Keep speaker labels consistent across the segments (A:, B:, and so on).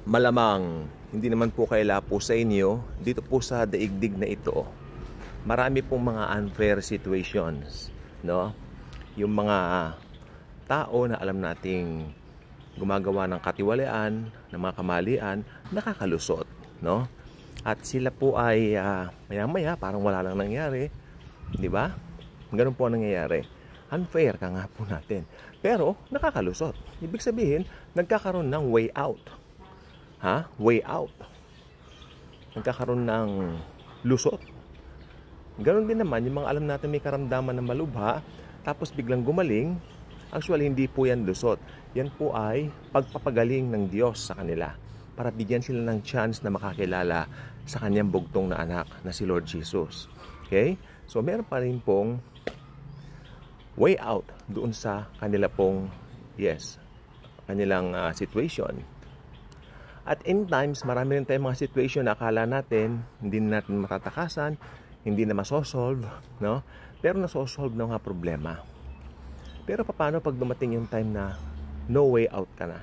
A: Malamang hindi naman po kaila po sa inyo dito po sa daigdig na ito. Marami pong mga unfair situations, no? Yung mga tao na alam nating gumagawa ng katiwalian, ng mga kamalian, nakakalusot, no? At sila po ay maya-maya parang wala lang nangyari, di ba? Ganun po ang nangyayari. Unfair ka nga po natin. Pero nakakalusot. Ibig sabihin, nagkakaroon ng way out. Way out. Nagkakaroon ng lusot. Ganon din naman yung mga alam natin may karamdaman na malubha, tapos biglang gumaling. Actually, hindi po yan lusot. Yan po ay pagpapagaling ng Diyos sa kanila para bigyan sila ng chance na makakilala sa kanyang bugtong na anak na si Lord Jesus. Okay? So, meron pa rin pong way out doon sa kanila pong, kanilang situation. At in times, marami rin tayong mga situation na akala natin hindi natin matatakasan, hindi na masosolve, no? Pero nasosolve na nga problema. Pero paano pag dumating yung time na no way out ka na?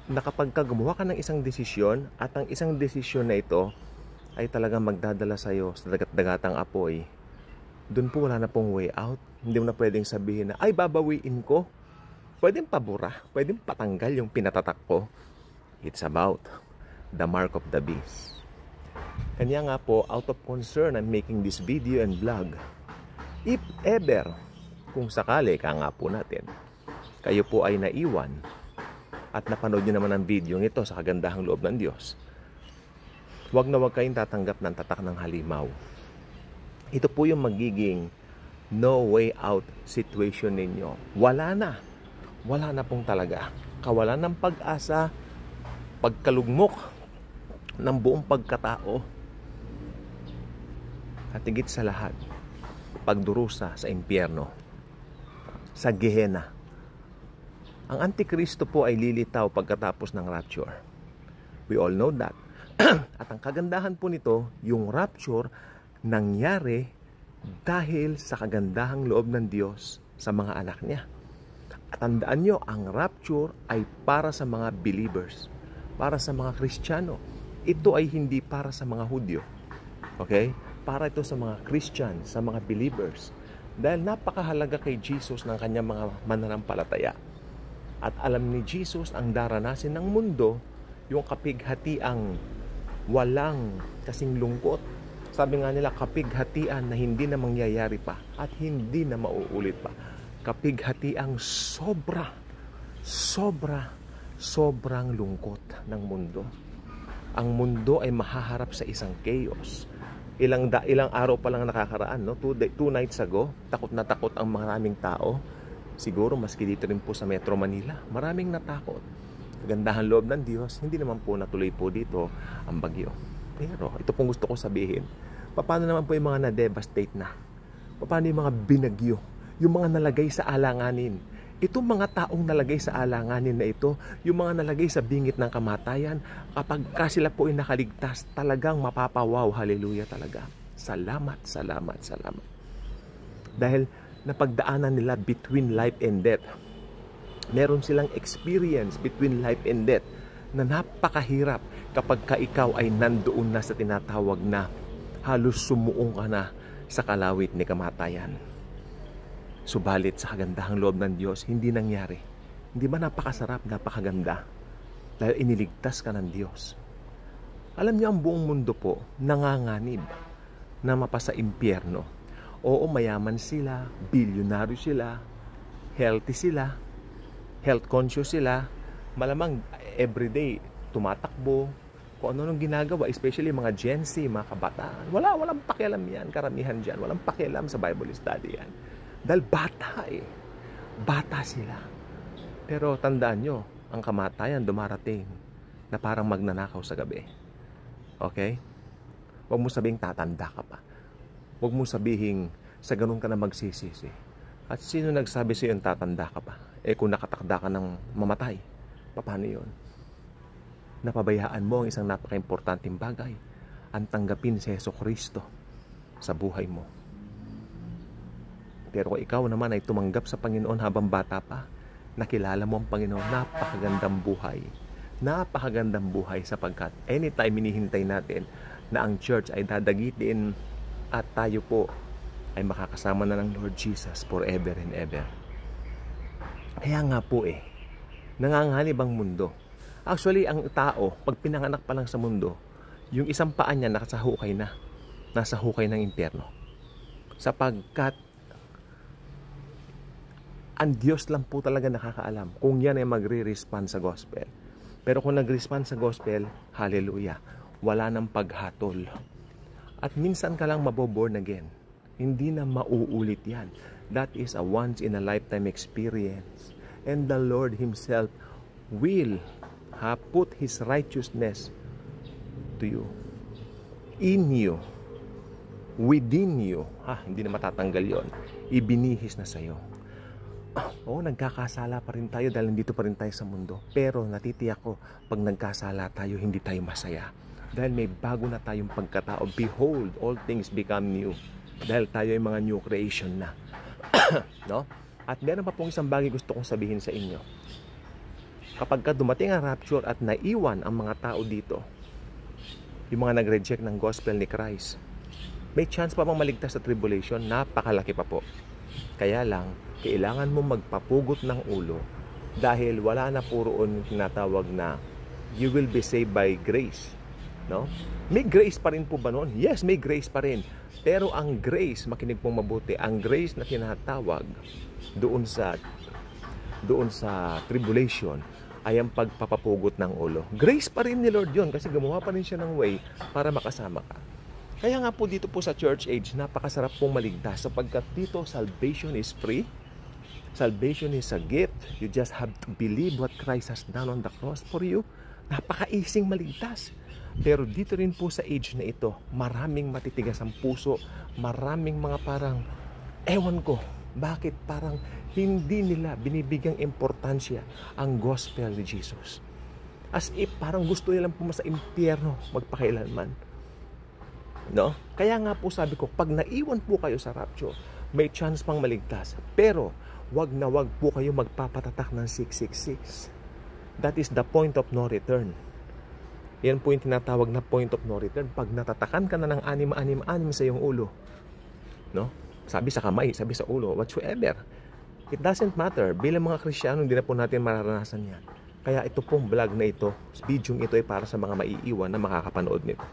A: Na kapag gumawa ka ng isang desisyon at ang isang desisyon na ito ay talagang magdadala sa'yo sa dagat-dagatang apoy, doon po wala na pong way out. Hindi mo na pwedeng sabihin na, ay babawiin ko. Pwedeng pabura, pwedeng patanggal yung pinatatak ko. It's about the mark of the beast. Kanya nga po, out of concern, I'm making this video and vlog. If ever, kung sakali ka nga po natin, kayo po ay naiwan at napanood nyo naman ang video ito sa kagandahang loob ng Diyos, huwag na huwag kayong tatanggap ng tatak ng halimaw. Ito po yung magiging no way out situation ninyo. Wala na. Wala na pong talaga. Kawalan ng pag-asa, pagkalugmok ng buong pagkatao, at higit sa lahat, pagdurusa sa impyerno, sa Gehenna. Ang Antikristo po ay lilitaw pagkatapos ng rapture. We all know that. At ang kagandahan po nito, yung rapture nangyari dahil sa kagandahang loob ng Diyos sa mga anak niya. At tandaan nyo, ang rapture ay para sa mga believers, para sa mga Kristiyano. Ito ay hindi para sa mga Hudyo. Okay? Para ito sa mga Christian, sa mga believers. Dahil napakahalaga kay Jesus ng kanyang mga mananampalataya. At alam ni Jesus ang daranasin ng mundo, yung kapighatiang walang kasing lungkot. Sabi nga nila, kapighatian na hindi na mangyayari pa at hindi na mauulit pa. Kapighatiang sobrang lungkot ng mundo. Ang mundo ay mahaharap sa isang chaos. Ilang araw pa lang nakakaraan, no? Two nights ago, takot na takot ang maraming tao. Siguro maski dito rin po sa Metro Manila, maraming natakot. Kagandahan loob ng Diyos, hindi naman po natuloy po dito ang bagyo. Pero ito pong gusto ko sabihin, paano naman po yung mga na-devastate na? Paano yung mga binagyo? Yung mga nalagay sa alanganin? Itong mga taong nalagay sa alanganin na ito, yung mga nalagay sa bingit ng kamatayan, kapag sila po ay nakaligtas, talagang mapapawaw, hallelujah talaga. Salamat. Dahil napagdaanan nila between life and death. Meron silang experience between life and death na napakahirap kapag ikaw ay nandoon na sa tinatawag na halos sumuong ka na sa kalawit ni kamatayan. Subalit sa kagandahang loob ng Diyos, hindi nangyari. Hindi ba napakasarap, napakaganda? Dahil iniligtas ka ng Diyos. Alam niyo, ang buong mundo po nanganganib na mapasa impyerno. Oo, mayaman sila, bilyonaryo sila, healthy sila, health conscious sila, malamang everyday tumatakbo, kung ano nung ginagawa, especially mga Gen Z, mga kabataan. Walang pakialam yan, karamihan dyan. Walang pakialam sa Bible study yan. Dahil bata sila. Pero tandaan nyo, ang kamatayan dumarating na parang magnanakaw sa gabi. Okay? Huwag mo sabihing tatanda ka pa. Huwag mo sabihing sa ganun ka na magsisisi. At sino nagsabi sa'yo yung tatanda ka pa? Kung nakatakda ka ng mamatay, paano yun? Napabayaan mo ang isang napaka-importanting bagay, ang tanggapin si Jesucristo sa buhay mo. Pero kung ikaw naman ay tumanggap sa Panginoon habang bata pa, nakilala mo ang Panginoon, napakagandang buhay. napakagandang buhay sapagkat anytime hinihintay natin na ang church ay dadagitin at tayo po ay makakasama na ng Lord Jesus forever and ever. Kaya nga po nanganganib ang mundo. Actually, ang tao, pag pinanganak pa lang sa mundo, yung isang paa niya nasa hukay ng impyerno. Sapagkat ang Diyos lang po talaga nakakaalam kung yan ay magre-respond sa gospel. Pero kung nag-respond sa gospel, hallelujah, wala nang paghatol. At minsan ka lang maboborn again. Hindi na mauulit yan. That is a once in a lifetime experience. And the Lord Himself will put His righteousness to you, in you, within you. Hindi na matatanggal yon. Ibinihis na sa'yo. Nagkakasala pa rin tayo dahil nandito pa rin tayo sa mundo. Pero natitiyak ko, pag nagkasala tayo, hindi tayo masaya. Dahil may bago na tayong pagkatao. Behold, all things become new. Dahil tayo ay mga new creation na. No? At meron pa pong isang bagay gusto kong sabihin sa inyo. Kapag dumating ang rapture at naiwan ang mga tao dito, yung mga nag-reject ng gospel ni Christ, may chance pa bang maligtas sa tribulation? Napakalaki pa po. Kaya lang, kailangan mo magpapugot ng ulo dahil wala na po roon tinatawag na you will be saved by grace. No? May grace pa rin po ba noon? Yes, may grace pa rin. Pero ang grace, makinig pong mabuti, ang grace na tinatawag doon sa tribulation ay ang pagpapapugot ng ulo. Grace pa rin ni Lord yun kasi gumawa pa rin siya ng way para makasama ka. Kaya nga po dito po sa church age, napakasarap pong maligtas sapagkat dito salvation is free. Salvation is a gift. You just have to believe what Christ has done on the cross for you. Napaka-easing maligtas. Pero dito rin po sa age na ito, maraming matitigas ang puso, maraming mga parang, ewan ko, bakit parang hindi nila binibigyang importansya ang gospel ni Jesus. As if parang gusto nilang pumasa sa impyerno magpakailanman. No? Kaya nga po sabi ko, pag naiwan po kayo sa rapture, may chance pang maligtas. Pero, wag na wag po kayo magpapatatak ng 666. That is the point of no return. Yan po yung tinatawag na point of no return. Pag natatakan ka na ng 666 sa iyong ulo, no? Sabi sa kamay, sabi sa ulo, whatsoever. It doesn't matter. Bilang mga Kristiyano, hindi na po natin mararanasan yan. Kaya ito pong vlog na ito, video ito ay para sa mga maiiwan na makakapanood nito.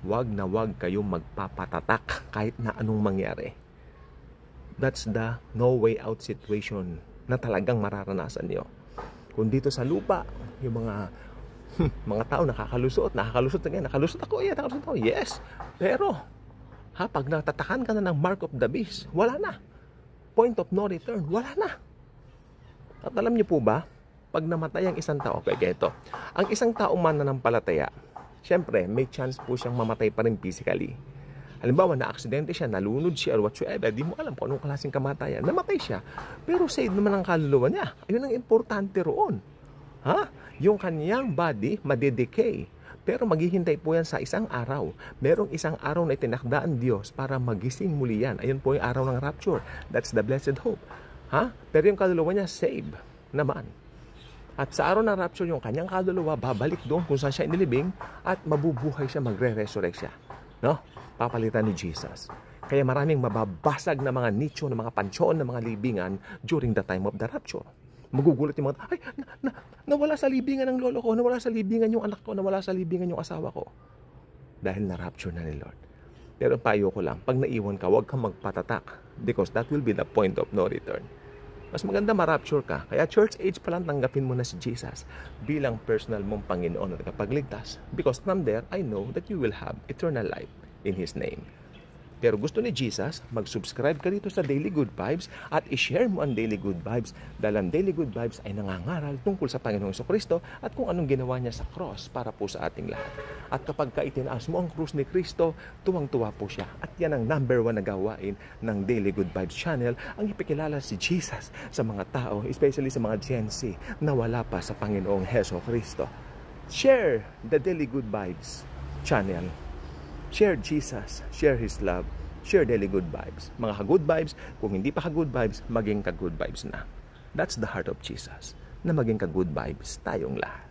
A: Wag na wag kayong magpapatatak kahit na anong mangyari. That's the no way out situation na talagang mararanasan niyo. Kung dito sa lupa, yung mga tao nakalusot na ganyan, nakalusot ako, yes. Pero, pag natatakan ka na ng mark of the beast, wala na. Point of no return, wala na. At alam niyo po ba, pag namatay ang isang tao, ito, ang isang tao mananampalataya, siyempre, may chance po siyang mamatay pa rin physically. Halimbawa, na-aksidente siya, nalunod siya, or whatsoever, di mo alam kung anong klaseng kamatayan. Namatay siya, pero saved naman ang kaluluwa niya. Ayun ang importante roon. Yung kanyang body, madedecay. Pero maghihintay po yan sa isang araw. Merong isang araw na itinakdaan Diyos para magising muli yan. Ayun po yung araw ng rapture. That's the blessed hope. Pero yung kaluluwa niya, saved naman. At sa araw ng rapture, yung kanyang kaluluwa, babalik doon kung saan siya inilibing at mabubuhay siya, magre-resurrect siya. No? Papalitan ni Jesus. Kaya maraming mababasag na mga nicho, na mga pansyon, na mga libingan during the time of the rapture. Magugulat yung mga, nawala sa libingan ng lolo ko, nawala sa libingan yung anak ko, nawala sa libingan yung asawa ko. Dahil na-rapture na ni Lord. Pero payo ko lang, pag naiwan ka, huwag kang magpatatak because that will be the point of no return. Mas maganda ma-rapture ka. Kaya church age pa lang tanggapin mo na si Jesus bilang personal mong Panginoon at kapagligtas. Because from there, I know that you will have eternal life in His name. Pero gusto ni Jesus, mag-subscribe ka dito sa Daily Good Vibes at i-share mo ang Daily Good Vibes dahil ang Daily Good Vibes ay nangangaral tungkol sa Panginoong Jesucristo at kung anong ginawa niya sa cross para po sa ating lahat. At kapag itinaas mo ang krus ni Kristo, tuwang-tuwa po siya. At yan ang number 1 na gawain ng Daily Good Vibes channel, ang ipakilala si Jesus sa mga tao, especially sa mga Gen Z na wala pa sa Panginoong Jesucristo. Share the Daily Good Vibes channel. Share Jesus, share His love, share Daily Good Vibes. Mga ka-good vibes, kung hindi pa ka-good vibes, maging ka-good vibes na. That's the heart of Jesus, na maging ka-good vibes tayong lahat.